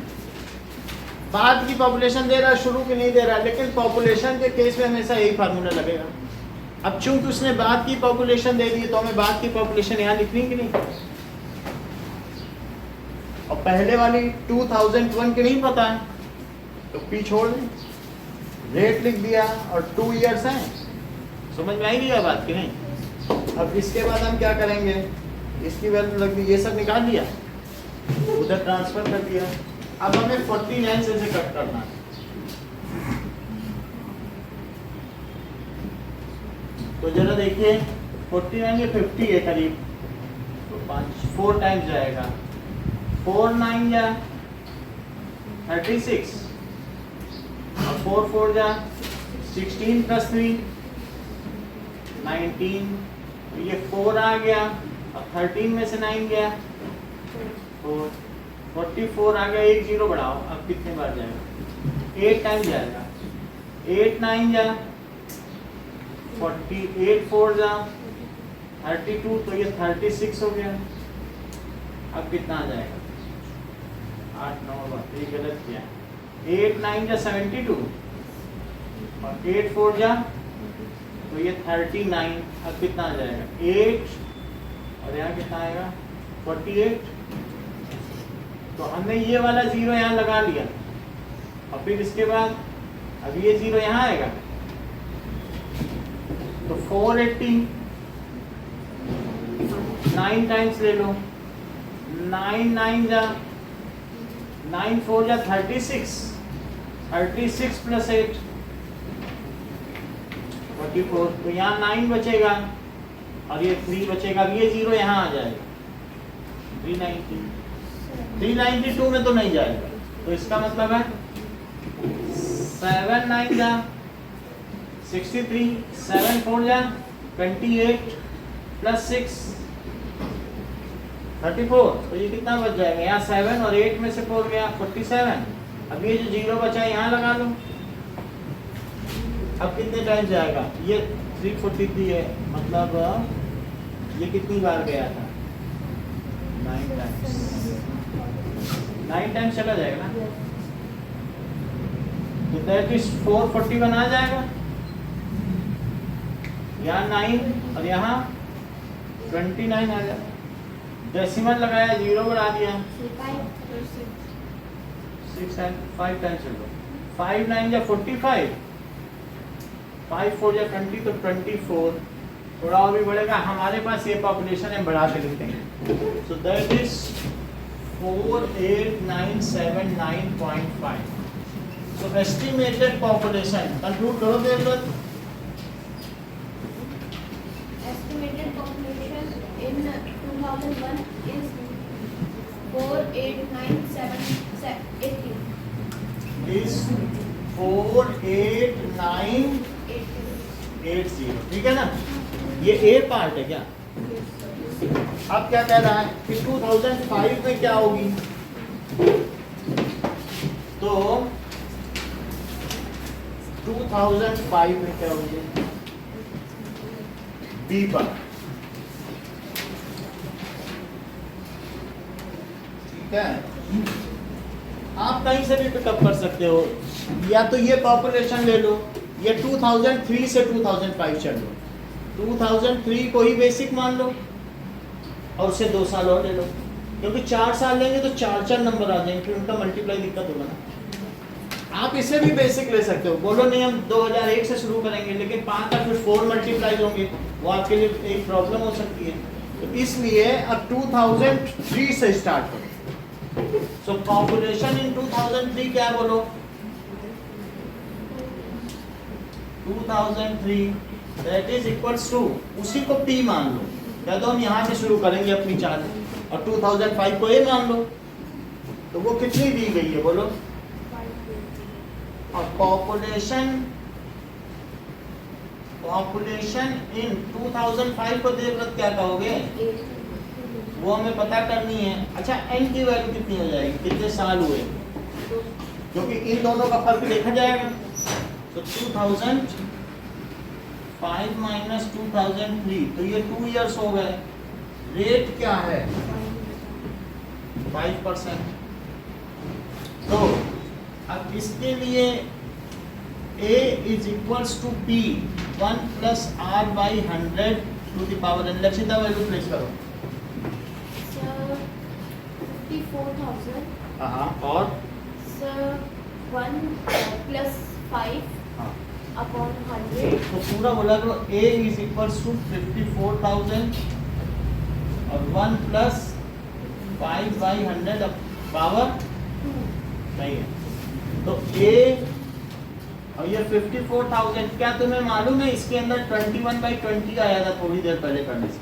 बाद की पॉपुलेशन दे रहा है, शुरू की नहीं दे रहा है, लेकिन पॉपुलेशन के केस में हमेशा यही फार्मूला लगेगा। अब चूंकि उसने बाद की पॉपुलेशन दे दी तो हमें बाद की पॉपुलेशन यहाँ लिखनी कि नहीं, और पहले वाली 2001 की नहीं पता है तो पी छोड़ दें, रेट लिख दिया और 2 इयर्स हैं, समझ में आएगी बात कि नहीं। अब इसके बाद हम क्या करेंगे, इसकी वैल्यू लग दी, ये सब निकाल दिया, उधर ट्रांसफर कर दिया। अब हमें 49 से कट करना है, तो जरा देखिए 49 ये 50 है करीब, तो 4 टाइम्स जाएगा, 4 9 जा 36 और 4 4 जा 16 प्लस 3 19, तो ये 4 आ गया और 13 में से 9 गया 4, 44 आ गया, 1 0 बढ़ाओ, अब कितने बार जाएगा, 8 टाइम जाएगा, 8 9 जा 48 4 जा 32, तो ये 36 हो गया। अब कितना आ जाएगा, 8 9 बार, ये गलत किया, 8 9 जा 72 और 8 4 जा, तो ये 39। अब कितना आ जाएगा, 8 और यहाँ कितना आएगा 48, तो हमने ये वाला 0 यहाँ लगा लिया, और फिर इसके बाद अब ये 0 यहाँ आएगा, तो 480 9 टाइम्स ले लो, 9 9 जा 9 4 जा 36, 36 प्लस 8 44, तो यहाँ 9 बचेगा और ये 3 बचेगा, अब ये 0 यहाँ आ जाएगा, 392 में तो नहीं जाएगा, तो इसका मतलब है 7 9 जा 63, 7 4 जा 28 प्लस 6 34, तो ये कितना बच जाएगा, यहाँ 7 और 8 में से 4 गया 47। अब ये जो 0 बचा है यहाँ लगा लो, अब कितने टाइम जाएगा, ये 343 है, मतलब ये कितनी बार गया था, 9 टाइम्स, 9 टाइम्स चला जाएगा ना, तो दैट इज 441 आ जाएगा, यहाँ 9 और यहाँ 29 आ जाएगा, डेसिमल लगाया, 0 बढ़ा दिया, 6 and 5 टाइम्स चलो, 5 9 या 45, 5 4 या 20, तो 24, थोड़ा और भी बढ़ेगा, हमारे पास ये पॉपुलेशन है, बढ़ा के लिखते हैं। So that is 48979.5। So estimated population conclude करो Devvrat. Estimated population in 2001 is 489,780. इज 48980, ठीक है ना? ये ए पार्ट है क्या? अब क्या कह रहा है कि 2005 में क्या होगी? तो 2005 में क्या होगी? बी पर, ठीक है? आप कहीं से भी पिकअप कर सकते हो, या तो ये पॉपुलेशन ले लो, ये 2003 से 2005 चल लो, 2003 को ही बेसिक मान लो और उससे 2 साल और ले लो, क्योंकि 4 साल लेंगे तो 4 नंबर आ जाएंगे, फिर उनका मल्टीप्लाई दिक्कत होगा ना। आप इसे भी बेसिक ले सकते हो, बोलो नहीं हम 2001 से शुरू करेंगे, लेकिन 5 का फिर 4 मल्टीप्लाई होंगे, वो आपके लिए एक प्रॉब्लम हो सकती है। तो इसलिए अब 2003 से स्टार्ट करो। सो पॉपुलेशन इन 2003 क्या बोलो? 2003 दैट इज इक्वल्स टू, उसी को P मान लो, या तो हम यहाँ से शुरू करेंगे अपनी चार्ट, और 2005 को A मान लो, तो वो कितनी दी गई है बोलो? और पॉपुलेशन इन 2005 को देवव्रत क्या कहोगे? वो हमें पता करनी है। अच्छा, n की वैल्यू कितनी हो जाएगी, कितने साल हुए, क्योंकि इन दोनों का फर्क देखा जाएगा। तो 2005 माइनस 2003, तो ये 2 इयर्स हो गए। रेट क्या है? 5%। तो अब इसके लिए A is equals to P 1 plus R by 100 to the power n। Lakshita value place करो। Sir, 54,000. हाँ, और Sir, 1 plus 5 हाँ, upon 100. तो पूरा बोला करो A is equals to 54,000 और 1 plus 5 by 100 पावर नहीं है, तो A और ये 54,000, क्या तुम्हें मालूम है इसके अंदर 21/20 आया था थोड़ी देर पहले करने से,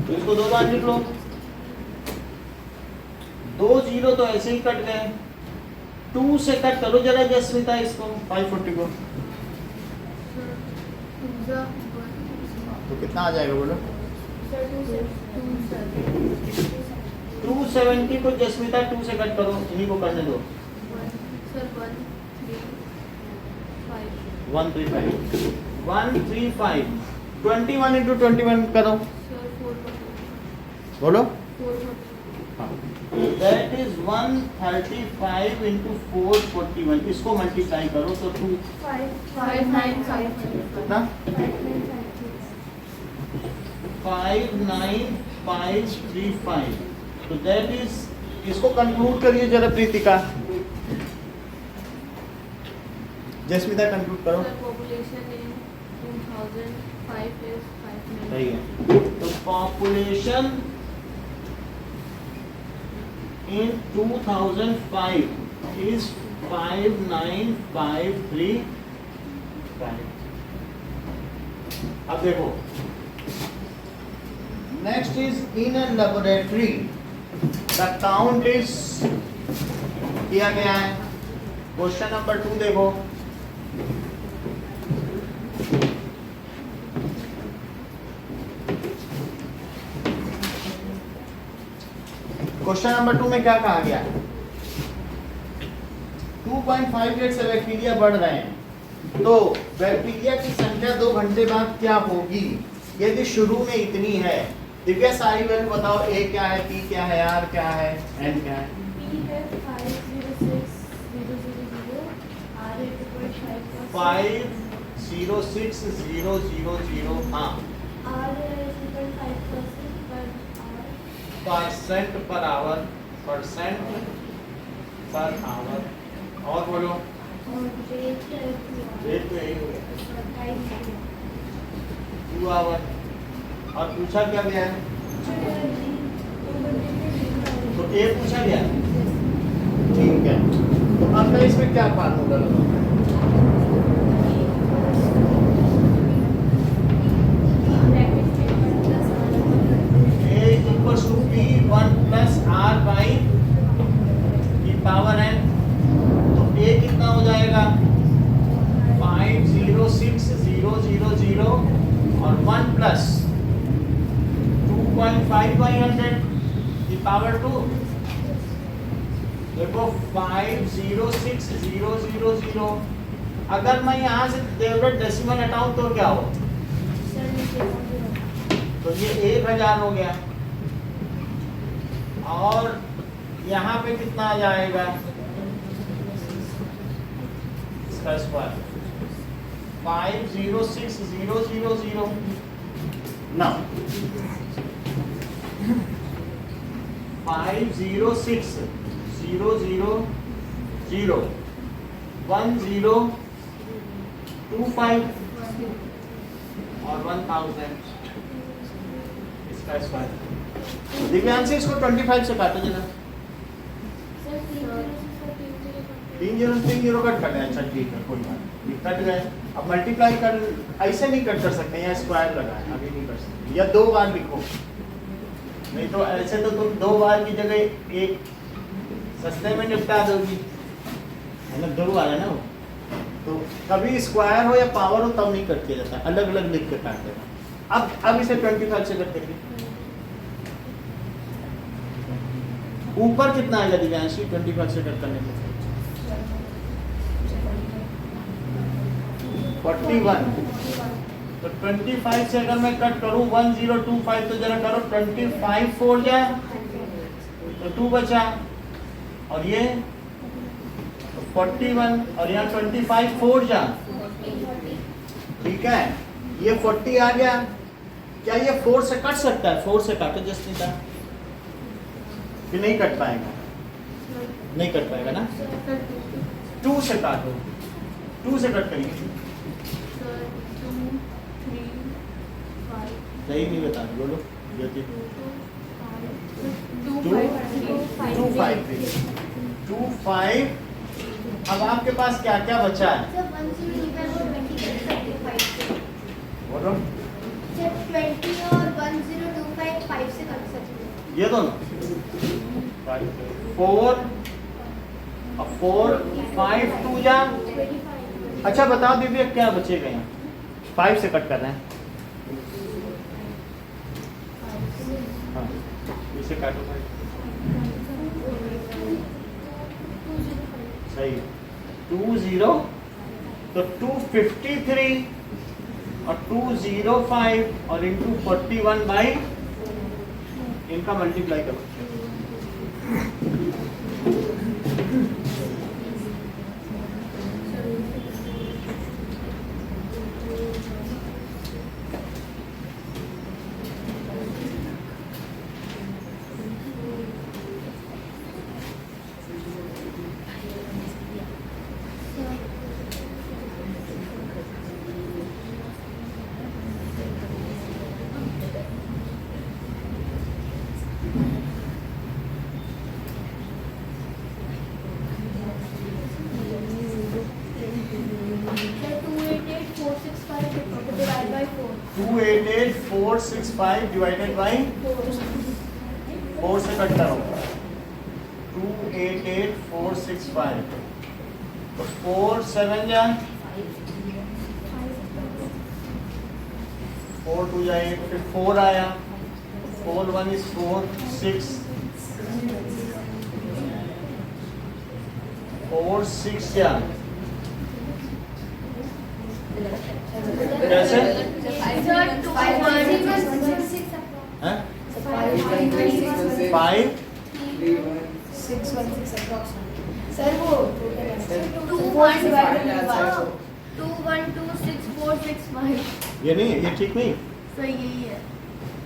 तो इसको 2 बार लिख लो। 2 0 तो ऐसे ही कट गए, 2 से कट करो जरा जसमिता इसको, 540 को, तो कितना आ जाएगा बोलो? 270 को जसमिता 2 से कट करो, इन्हीं को करने दो। 135 21 into 21 करो, बोलो। दैट इज 135 into 441, इसको मल्टीप्लाई करो तो 2 कितना? 59535। तो दैट इज, इसको कंक्लूड करिए जरा प्रीतिका, जसमिता कंक्लूड करो। Population in 2005 is 590. सही है, तो पॉपुलेशन इन 2005 इज 59535। अब देखो, next is in a laboratory the count is किया गया है। क्वेश्चन नंबर 2 देखो, क्वेश्चन नंबर 2 में क्या कहा गया? 2.58 से बैक्टीरिया बढ़ रहे हैं, तो बैक्टीरिया की संख्या 2 घंटे बाद क्या होगी यदि शुरू में इतनी है? दिव्या सारी वैल्यू बताओ, A क्या है, P क्या है, R क्या है, N क्या है? P है 506000, R है 2.5%. 506000, हाँ, R है 2.5% per hour. Percent per hour, percent per hour. और बोलो, और रेट रेट तो यही हो गया। 2 आवर। और पूछा क्या गया है? तो ए पूछा गया, ठीक है। तो अब मैं इसमें क्या फार्मूला लगाऊंगा? A equals to P1 plus R by e power n। तो A कितना हो जाएगा? 506,000 और 1 प्लस 2.5 by 100 e power 2। देखो 506,000, अगर मैं यहाँ से डेसिमल हटाऊं तो क्या हो? तो ये 1000 हो गया। और यहाँ पे कितना आ जाएगा? इसका स्क्वायर 506,000 ना 506,000 1025 और 1000 इसका स्क्वायर। दिव्यांशी इसको 25 से काटो जरा। 3 0 कट गए। अच्छा ठीक है, कोई बात नहीं, कट गए। अब मल्टीप्लाई कर ऐसे नहीं कट कर सकते, यहाँ स्क्वायर लगाए, अभी नहीं कर सकते। या 2 बार लिखो, नहीं तो ऐसे तो तुम 2 बार की जगह एक सस्ते में निपटा दोगी, है ना? 2 बार है ना वो। तो कभी स्क्वायर हो या पावर हो तब नहीं कट किया जाता, अलग अलग लिख के काट देना। अब इसे 25 से कट करिए। ऊपर कितना आएगा दिव्यांशी 25 से कट करने के? 41। तो 25 से अगर मैं कट करूं 1025, तो जरा करो 25 4 जाए तो 2 बचा, और ये 41 और यहाँ 25 4 जा, ठीक है। ये 40 आ गया। क्या ये 4 से कट सकता है? 4 से काटो जसनीता, कि नहीं कट पाएगा? नहीं कट पाएगा ना। 2 से काटो, 2 से कट करिए। सही नहीं बता रही, बोलो। 2.5। अब आपके पास क्या क्या बचा है? बोलो। 20 और 1025 5 से कर सकते हैं। ये दोनों 4 और 4 5 2 जा। अच्छा बताओ दीदी क्या बचेगा यहाँ? 5 से कट कर रहे हैं। हाँ, इसे काटो। सही है। 2 0 तो 253 और 205 और इंटू 41 बाई, इनका मल्टीप्लाई करो। Divide by 4. 288,465 डिवाइडेड बाई 4 से कट करो। 288,465 तो 4 7 जा, 4 2 जा 8, फिर 4 आया, 4 1 is 4 6 4 6 जा। कैसे? हैं? 5 सर वो 2126465 ये नहीं, ये ठीक नहीं। सही यही है।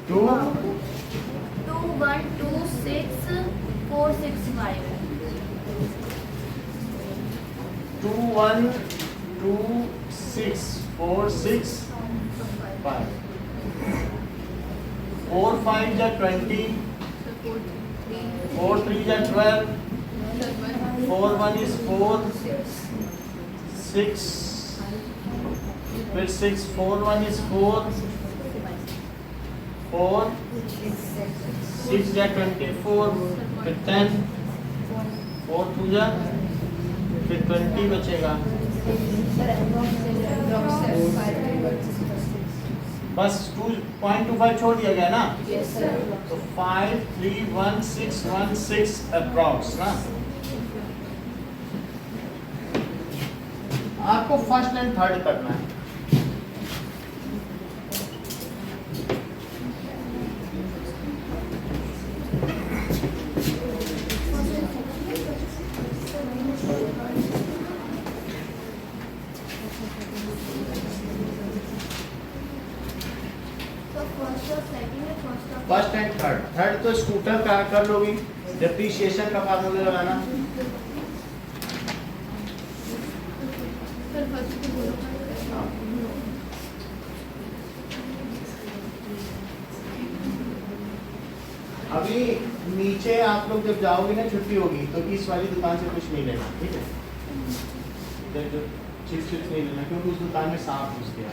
2 2126465 2 1 2 6 4 6 5 4 5 जा 20, 4 3 जा 12, 4 1 is 4, 6, फिर 6 4 1 is 4, 4 6 जा 24, फिर 10, 4 2 जा, फिर 20 बचेगा, बस 2.25 छोड़ दिया गया ना, तो 5 3 1 6 1 6 अप्रॉक्स ना। आपको फर्स्ट एंड थर्ड करना है। फर्स्ट एंड थर्ड, थर्ड तो स्कूटर का कर लोगी, डेप्रिसिएशन का फार्मूला लगाना। अभी नीचे आप लोग जब जाओगे ना, छुट्टी होगी तो इस वाली दुकान से कुछ नहीं लेना, ठीक है? जो चिप्स नहीं लेना, क्योंकि उस दुकान में सांप घुस गया।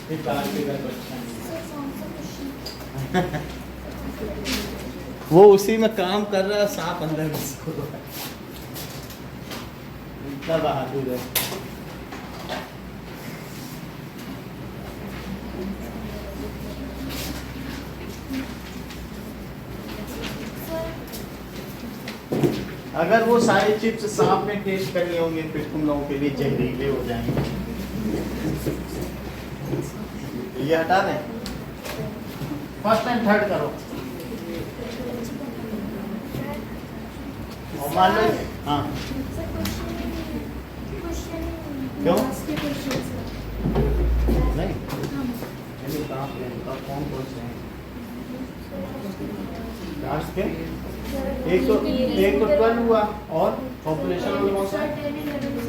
फिर कार के घर बच्चा नहीं। वो उसी में काम कर रहा है, सांप अंदर घुस गया। इतना बहादुर है। अगर वो सारे चिप्स सांप ने टेस्ट कर लिए होंगे, फिर तुम लोगों के लिए जहरीले हो जाएंगे। ये हटा दें, फर्स्ट एंड थर्ड करो। और मान लो, हाँ क्यों नहीं, कौन कौन से हैं लास्ट के? एक तो 12 हुआ, और पॉपुलेशन वाला कौन सा है?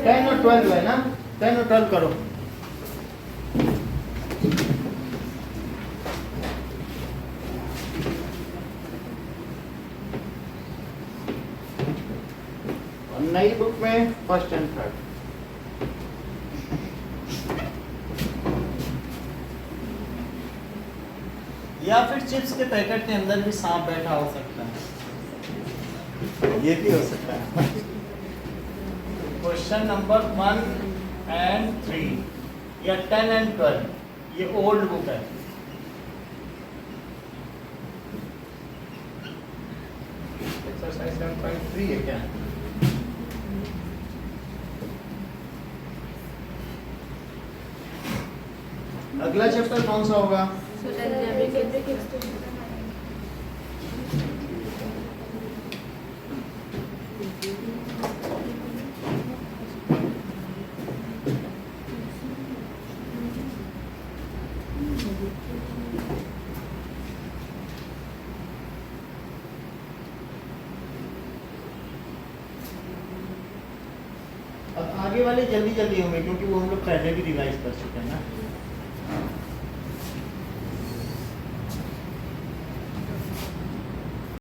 10 और 12 है ना, 10 और 12 करो। और नई बुक में फर्स्ट एंड थर्ड। या फिर चिप्स के पैकेट के अंदर भी सांप बैठा हो सकता है, ये भी हो सकता है। क्वेश्चन नंबर 1 and 3 या 10 and 12, ये ओल्ड बुक है। एक्सरसाइज 7.3 है क्या? अगला चैप्टर कौन सा होगा? अब आगे वाले जल्दी जल्दी होंगे, क्योंकि वो हम लोग पहले भी रिवाइज कर चुके हैं ना।